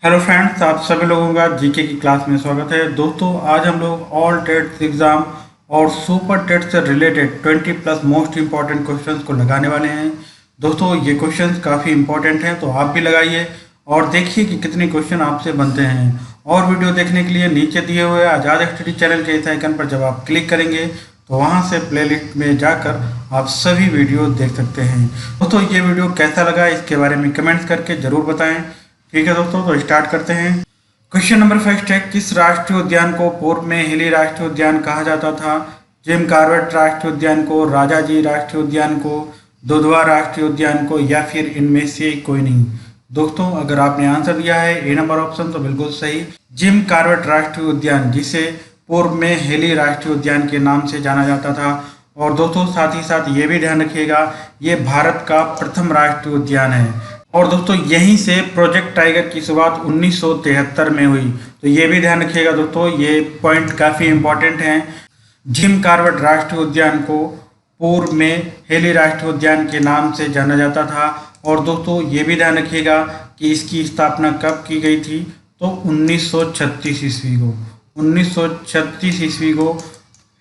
Hello friends, आप सभी लोगों का जीके की क्लास में स्वागत है। दोस्तों, आज हम लोग ऑल टेट्स एग्ज़ाम और सुपर टेट से रिलेटेड 20+ मोस्ट इंपॉर्टेंट क्वेश्चंस को लगाने वाले हैं। दोस्तों, ये क्वेश्चंस काफ़ी इंपॉर्टेंट हैं, तो आप भी लगाइए और देखिए कि कितने क्वेश्चन आपसे बनते हैं। और वीडियो देखने के लिए नीचे दिए हुए आज़ाद स्टडी चैनल के इस आइकन पर जब आप क्लिक करेंगे तो वहाँ से प्लेलिस्ट में जाकर आप सभी वीडियो देख सकते हैं। दोस्तों, ये वीडियो कैसा लगा इसके बारे में कमेंट्स करके ज़रूर बताएं। ठीक है दोस्तों, तो स्टार्ट करते हैं। क्वेश्चन नंबर फर्स्ट है, किस राष्ट्रीय उद्यान को पूर्व में हिली राष्ट्रीय उद्यान कहा जाता था? जिम कॉर्बेट राष्ट्रीय उद्यान को, राजाजी राष्ट्रीय उद्यान को, दुधवा राष्ट्रीय उद्यान को, या फिर इनमें से कोई नहीं? दोस्तों, अगर आपने आंसर दिया है ए नंबर ऑप्शन तो बिल्कुल सही, जिम कॉर्बेट राष्ट्रीय उद्यान, जिसे पूर्व में हेली राष्ट्रीय उद्यान के नाम से जाना जाता था। और दोस्तों, साथ ही साथ ये भी ध्यान रखिएगा, ये भारत का प्रथम राष्ट्रीय उद्यान है। और दोस्तों, यहीं से प्रोजेक्ट टाइगर की शुरुआत 1973 में हुई, तो ये भी ध्यान रखिएगा दोस्तों, ये पॉइंट काफ़ी इंपॉर्टेंट हैं। जिम कॉर्बेट राष्ट्रीय उद्यान को पूर्व में हेली राष्ट्रीय उद्यान के नाम से जाना जाता था। और दोस्तों, ये भी ध्यान रखिएगा कि इसकी स्थापना कब की गई थी, तो 1936 ईस्वी को। 1936 ईस्वी को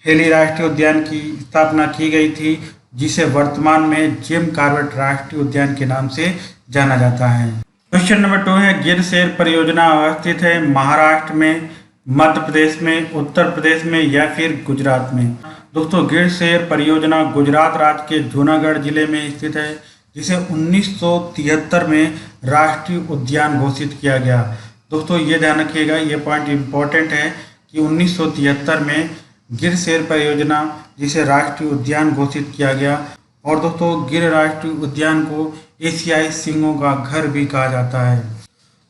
हेली राष्ट्रीय उद्यान की स्थापना की गई थी, जिसे वर्तमान में जिम कॉर्बेट राष्ट्रीय उद्यान के नाम से जाना जाता है। क्वेश्चन नंबर 2 है, गिर शेर परियोजना अवस्थित है महाराष्ट्र में, मध्य प्रदेश में, उत्तर प्रदेश में, या फिर गुजरात में? दोस्तों, गिर शेर परियोजना गुजरात राज्य के जूनागढ़ जिले में स्थित है, जिसे 1973 में राष्ट्रीय उद्यान घोषित किया गया। दोस्तों, ये ध्यान रखिएगा, ये पॉइंट इंपॉर्टेंट है कि 1973 में गिर शेर परियोजना जिसे राष्ट्रीय उद्यान घोषित किया गया। और दोस्तों, गिर राष्ट्रीय उद्यान को एशियाई सिंहों का घर भी कहा जाता है।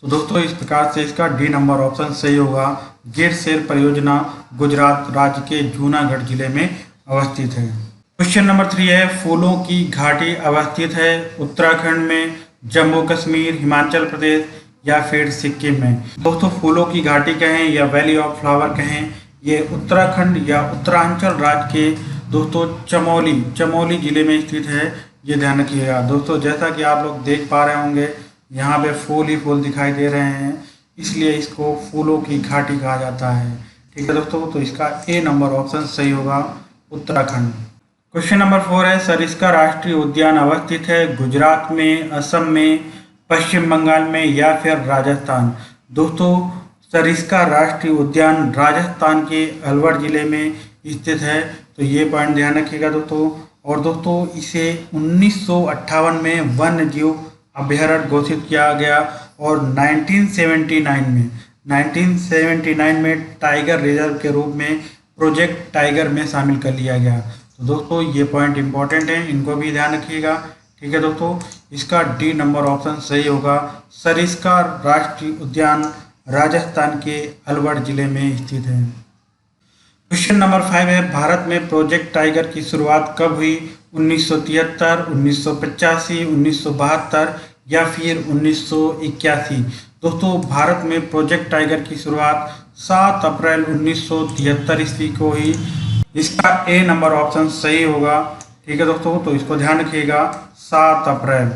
तो दोस्तों, इस प्रकार से इसका डी नंबर ऑप्शन सही होगा। गिर शेर परियोजना गुजरात राज्य के जूनागढ़ जिले में अवस्थित है। क्वेश्चन नंबर 3 है, फूलों की घाटी अवस्थित है उत्तराखंड में, जम्मू कश्मीर, हिमाचल प्रदेश, या फिर सिक्किम में? दोस्तों, फूलों की घाटी कहें या वैली ऑफ फ्लावर कहें, ये उत्तराखंड या उत्तरांचल राज्य के दोस्तों चमोली जिले में स्थित है। ये ध्यान रखिएगा दोस्तों। जैसा कि आप लोग देख पा रहे होंगे, यहाँ पे फूल ही फूल दिखाई दे रहे हैं, इसलिए इसको फूलों की घाटी कहा जाता है। ठीक है दोस्तों, तो इसका ए नंबर ऑप्शन सही होगा, उत्तराखंड। क्वेश्चन नंबर 4 है, सरिस्का राष्ट्रीय उद्यान अवस्थित है गुजरात में, असम में, पश्चिम बंगाल में, या फिर राजस्थान? दोस्तों, सरिस्का राष्ट्रीय उद्यान राजस्थान के अलवर जिले में स्थित है, तो ये पॉइंट ध्यान रखिएगा दोस्तों। और दोस्तों, इसे 1958 में वन्य जीव अभयारण्य घोषित किया गया और 1979 में टाइगर रिजर्व के रूप में प्रोजेक्ट टाइगर में शामिल कर लिया गया। तो दोस्तों, ये पॉइंट इंपॉर्टेंट है, इनको भी ध्यान रखिएगा। ठीक है दोस्तों, इसका डी नंबर ऑप्शन सही होगा, सरिस्का राष्ट्रीय उद्यान राजस्थान के अलवर जिले में स्थित है। क्वेश्चन नंबर 5 है, भारत में प्रोजेक्ट टाइगर की शुरुआत कब हुई? 1973, 1985, 1972, या फिर 1981? दोस्तों, भारत में प्रोजेक्ट टाइगर की शुरुआत 7 अप्रैल 1973 ईस्वी को हुई। इसका ए नंबर ऑप्शन सही होगा। ठीक है दोस्तों, तो इसको ध्यान रखिएगा, 7 अप्रैल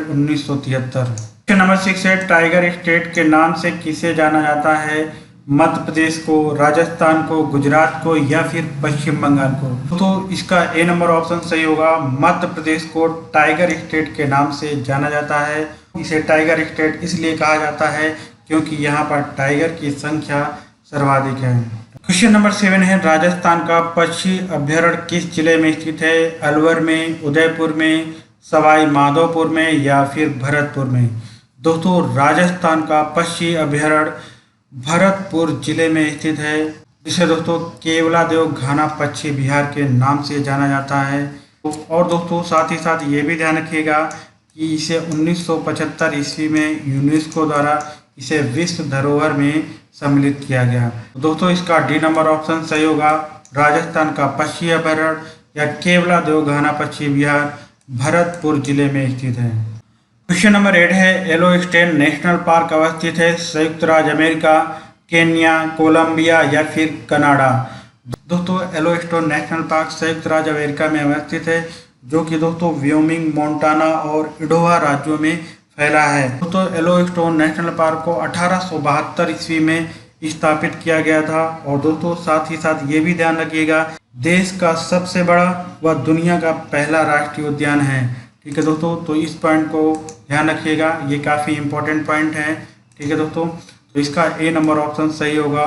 1973। क्वेश्चन नंबर 6 है, टाइगर स्टेट के नाम से किसे जाना जाता है? मध्य प्रदेश को, राजस्थान को, गुजरात को, या फिर पश्चिम बंगाल को? तो इसका ए नंबर ऑप्शन सही होगा, मध्य प्रदेश को टाइगर स्टेट के नाम से जाना जाता है। इसे टाइगर स्टेट इसलिए कहा जाता है क्योंकि यहाँ पर टाइगर की संख्या सर्वाधिक है। क्वेश्चन नंबर 7 है, राजस्थान का पक्षी अभ्यारण्य किस जिले में स्थित है? अलवर में, उदयपुर में, सवाई माधोपुर में, या फिर भरतपुर में? दोस्तों, राजस्थान का पक्षी अभ्यारण्य भरतपुर जिले में स्थित है, जिसे दोस्तों केवलादेव घाना पक्षी विहार के नाम से जाना जाता है। और दोस्तों, साथ ही साथ ये भी ध्यान रखिएगा कि इसे 1975 ईस्वी में यूनेस्को द्वारा इसे विश्व धरोहर में सम्मिलित किया गया। दोस्तों, इसका डी नंबर ऑप्शन सही होगा, राजस्थान का पक्षी अभ्यारण्य या केवलादेव घाना पक्षी विहार भरतपुर जिले में स्थित है। क्वेश्चन नंबर 8 है, येलोस्टोन नेशनल पार्क अवस्थित है संयुक्त राज्य अमेरिका, केन्या, कोलंबिया, या फिर कनाडा? दोस्तों, येलोस्टोन नेशनल पार्क संयुक्त राज्य अमेरिका में अवस्थित है, जो कि दोस्तों व्योमिंग, मोंटाना और इडोहा राज्यों में फैला है। दोस्तों येलोस्टोन नेशनल पार्क को 1872 ईस्वी में स्थापित किया गया था। और दोस्तों साथ ही साथ ये भी ध्यान रखिएगा, देश का सबसे बड़ा व दुनिया का पहला राष्ट्रीय उद्यान है। ठीक है दोस्तों, तो इस पॉइंट को ध्यान रखिएगा, ये काफ़ी इंपॉर्टेंट पॉइंट है। ठीक है दोस्तों, तो इसका ए नंबर ऑप्शन सही होगा।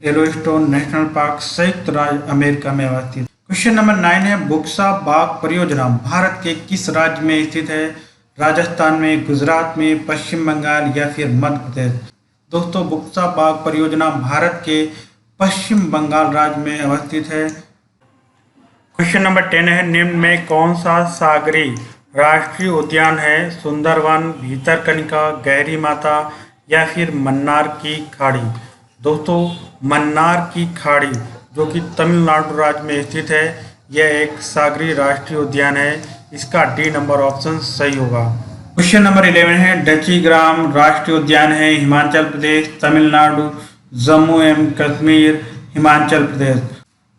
येलोस्टोन नेशनल पार्क संयुक्त राज्य अमेरिका में अवस्थित। क्वेश्चन नंबर 9 है, बुक्सा बाग परियोजना भारत के किस राज्य में स्थित है? राजस्थान में, गुजरात में, पश्चिम बंगाल या फिर मध्य प्रदेश? दोस्तों बुक्सा बाग परियोजना भारत के पश्चिम बंगाल राज्य में अवस्थित है। क्वेश्चन नंबर 10 है, निम्न में कौन सा सागरी राष्ट्रीय उद्यान है? सुंदरवन, भीतरकनिका, गहरी माता या फिर मन्नार की खाड़ी? दोस्तों मन्नार की खाड़ी जो कि तमिलनाडु राज्य में स्थित है, यह एक सागरी राष्ट्रीय उद्यान है। इसका डी नंबर ऑप्शन सही होगा। क्वेश्चन नंबर 11 है, डचीग्राम राष्ट्रीय उद्यान है हिमाचल प्रदेश, तमिलनाडु, जम्मू एवं कश्मीर, हिमाचल प्रदेश?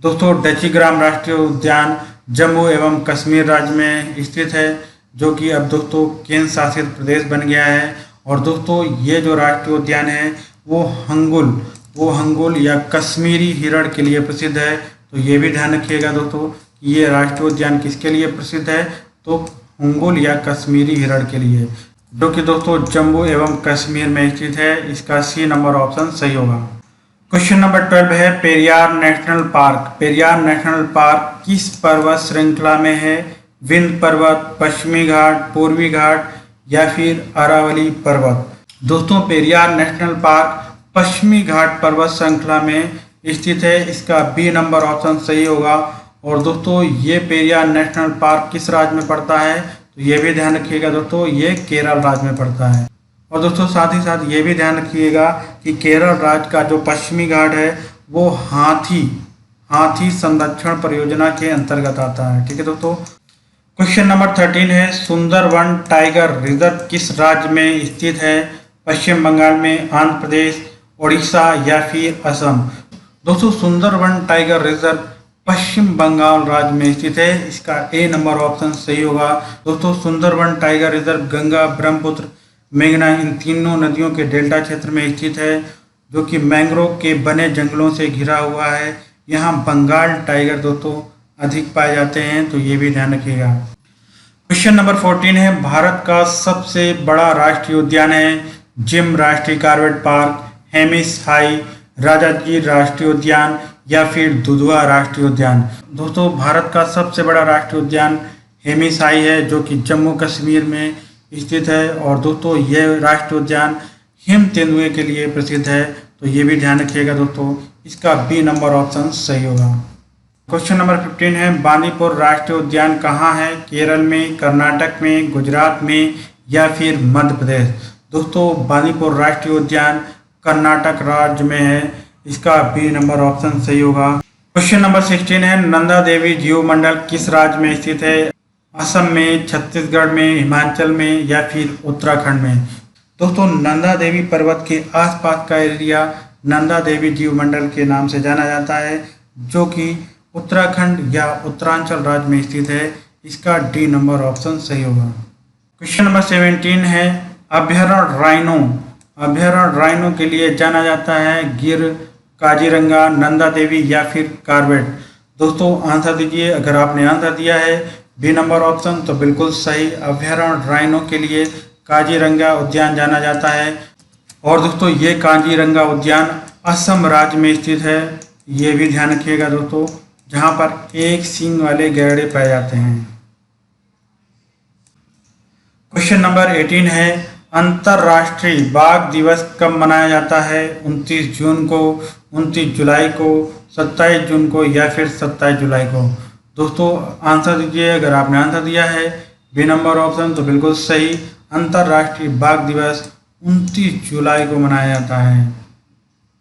दोस्तों डचीग्राम राष्ट्रीय उद्यान जम्मू एवं कश्मीर राज्य में स्थित है, जो कि अब दोस्तों केंद्र शासित प्रदेश बन गया है। और दोस्तों ये जो राष्ट्रीय उद्यान है वो हंगुल या कश्मीरी हिरण के लिए प्रसिद्ध है। तो ये भी ध्यान रखिएगा दोस्तों, ये राष्ट्रीय उद्यान किसके लिए प्रसिद्ध है? तो हंगुल या कश्मीरी हिरण के लिए, जो कि दोस्तों जम्मू एवं कश्मीर में स्थित है। इसका सी नंबर ऑप्शन सही होगा। क्वेश्चन नंबर 12 है, Periyar national park. Periyar national park किस पर्वत श्रृंखला में है? विंध्य पर्वत, पश्चिमी घाट, पूर्वी घाट या फिर अरावली पर्वत? दोस्तों पेरियार नेशनल पार्क पश्चिमी घाट पर्वत श्रृंखला में स्थित है। इसका बी नंबर ऑप्शन सही होगा। और दोस्तों ये पेरियार नेशनल पार्क किस राज्य में पड़ता है? तो ये भी ध्यान रखिएगा दोस्तों, ये केरल राज्य में पड़ता है। और दोस्तों साथ ही साथ ये भी ध्यान रखिएगा कि केरल राज्य का जो पश्चिमी घाट है वो हाथी संरक्षण परियोजना के अंतर्गत आता है। ठीक है दोस्तों। क्वेश्चन नंबर 13 है, सुंदरवन टाइगर रिजर्व किस राज्य में स्थित है? पश्चिम बंगाल में, आंध्र प्रदेश, उड़ीसा या फिर असम? दोस्तों सुंदरवन टाइगर रिजर्व पश्चिम बंगाल राज्य में स्थित है। इसका ए नंबर ऑप्शन सही होगा। दोस्तों सुंदरवन टाइगर रिजर्व गंगा, ब्रह्मपुत्र, मेघना इन तीनों नदियों के डेल्टा क्षेत्र में स्थित है, जो कि मैंग्रोव के बने जंगलों से घिरा हुआ है। यहाँ बंगाल टाइगर दोस्तों अधिक पाए जाते हैं, तो ये भी ध्यान रखिएगा। क्वेश्चन नंबर 14 है, भारत का सबसे बड़ा राष्ट्रीय उद्यान है जिम राष्ट्रीय Corbett park, Hemis high, Rajaji राष्ट्रीय उद्यान या फिर दुधवा राष्ट्रीय उद्यान? दोस्तों भारत का सबसे बड़ा राष्ट्रीय उद्यान हेमिस हाई है, जो कि जम्मू कश्मीर में स्थित है। और दोस्तों यह राष्ट्रीय उद्यान हिम तेंदुए के लिए प्रसिद्ध है, तो ये भी ध्यान रखिएगा दोस्तों। इसका बी नंबर ऑप्शन सही होगा। क्वेश्चन नंबर 15 है, बांदीपुर राष्ट्रीय उद्यान कहाँ है? केरल में, कर्नाटक में, गुजरात में या फिर मध्य प्रदेश? दोस्तों बांदीपुर राष्ट्रीय उद्यान कर्नाटक राज्य में है। इसका बी नंबर ऑप्शन सही होगा। क्वेश्चन नंबर 16 है, नंदा देवी जीव मंडल किस राज्य में स्थित है? असम में, छत्तीसगढ़ में, हिमाचल में या फिर उत्तराखंड में? दोस्तों नंदा देवी पर्वत के आसपास का एरिया नंदा देवी जीव मंडल के नाम से जाना जाता है, जो कि उत्तराखंड या उत्तरांचल राज्य में स्थित है। इसका डी नंबर ऑप्शन सही होगा। क्वेश्चन नंबर 17 है, अभयारण्य राइनो के लिए जाना जाता है गिर, काजीरंगा, नंदा देवी या फिर कॉर्बेट? दोस्तों आंसर दीजिए। अगर आपने आंसर दिया है बी नंबर ऑप्शन तो बिल्कुल सही। अभयारण्य राइनो के लिए काजीरंगा उद्यान जाना जाता है। और दोस्तों ये काजीरंगा उद्यान असम राज्य में स्थित है, ये भी ध्यान रखिएगा दोस्तों, जहाँ पर एक सींग वाले गैंडे पाए जाते हैं। क्वेश्चन नंबर 18 है, अंतर्राष्ट्रीय बाघ दिवस कब मनाया जाता है? 29 जून को, 29 जुलाई को, 27 जून को या फिर 27 जुलाई को? दोस्तों आंसर दीजिए। अगर आपने आंसर दिया है बी नंबर ऑप्शन तो बिल्कुल सही। अंतर्राष्ट्रीय बाघ दिवस 29 जुलाई को मनाया जाता है।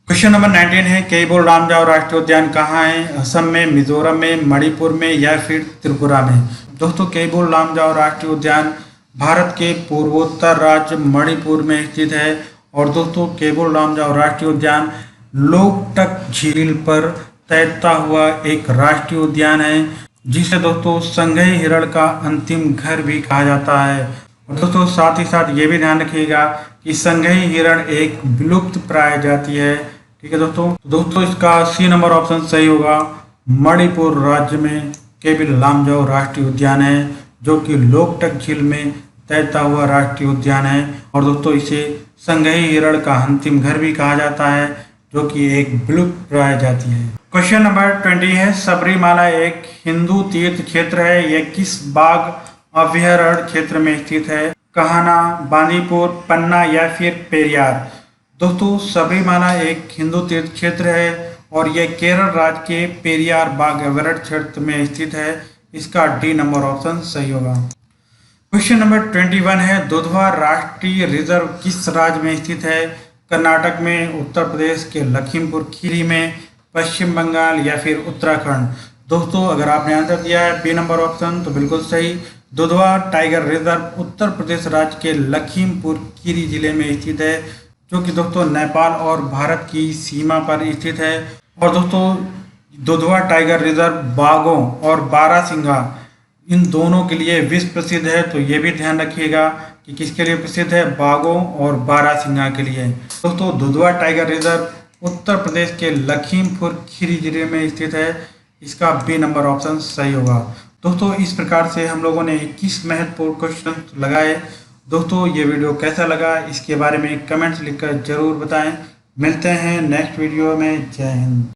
क्वेश्चन नंबर 19 है, केबुल लामजाओ राष्ट्रीय उद्यान कहाँ है? असम में, मिजोरम में, मणिपुर में या फिर त्रिपुरा में? दोस्तों केबुल लामजाओ राष्ट्रीय उद्यान भारत के पूर्वोत्तर राज्य मणिपुर में स्थित है। और दोस्तों केबुल लामजाओ राष्ट्रीय उद्यान लोकटक झील पर तैरता हुआ एक राष्ट्रीय उद्यान है, जिसे दोस्तों संघई हिरण का अंतिम घर भी कहा जाता है। और दोस्तों साथ ही साथ ये भी ध्यान रखिएगा कि संघई हिरण एक विलुप्त प्राय जाति है। ठीक है दोस्तों, तो दोस्तों इसका सी नंबर ऑप्शन सही होगा। मणिपुर राज्य में केबिल लामजाओ राष्ट्रीय उद्यान है, जो कि लोकटक झील में तैरता हुआ राष्ट्रीय उद्यान है। और दोस्तों इसे संघई हिरण का अंतिम घर भी कहा जाता है, जो कि एक विलुप्त प्राय जाति है। क्वेश्चन नंबर 20 है, सबरीमाला एक हिंदू तीर्थ क्षेत्र है, यह किस बाघ अभयारण्य क्षेत्र में स्थित है? कहना, बांदीपुर, पन्ना या फिर पेरियार? दोस्तों सबरीमाला एक हिंदू तीर्थ क्षेत्र है और यह केरल राज्य के पेरियार बाघ अभयारण्य क्षेत्र में स्थित है। इसका डी नंबर ऑप्शन सही होगा। क्वेश्चन नंबर 21 है, दुधवा राष्ट्रीय रिजर्व किस राज्य में स्थित है? कर्नाटक में, उत्तर प्रदेश के लखीमपुर खीरी में, पश्चिम बंगाल या फिर उत्तराखंड? दोस्तों अगर आपने आंसर दिया है बी नंबर ऑप्शन तो बिल्कुल सही। दुधवा टाइगर रिजर्व उत्तर प्रदेश राज्य के लखीमपुर खीरी जिले में स्थित है, जो कि दोस्तों नेपाल और भारत की सीमा पर स्थित है। और दोस्तों दुधवा टाइगर रिजर्व बाघों और बारहसिंगा इन दोनों के लिए विश्व प्रसिद्ध है, तो ये भी ध्यान रखिएगा कि किसके लिए प्रसिद्ध है? बाघों और बारहसिंगा के लिए। दोस्तों दुधवा टाइगर रिजर्व उत्तर प्रदेश के लखीमपुर खीरी जिले में स्थित है। इसका बी नंबर ऑप्शन सही होगा। दोस्तों इस प्रकार से हम लोगों ने 21 महत्वपूर्ण क्वेश्चन लगाए। दोस्तों ये वीडियो कैसा लगा इसके बारे में कमेंट्स लिखकर जरूर बताएं। मिलते हैं नेक्स्ट वीडियो में। जय हिंद।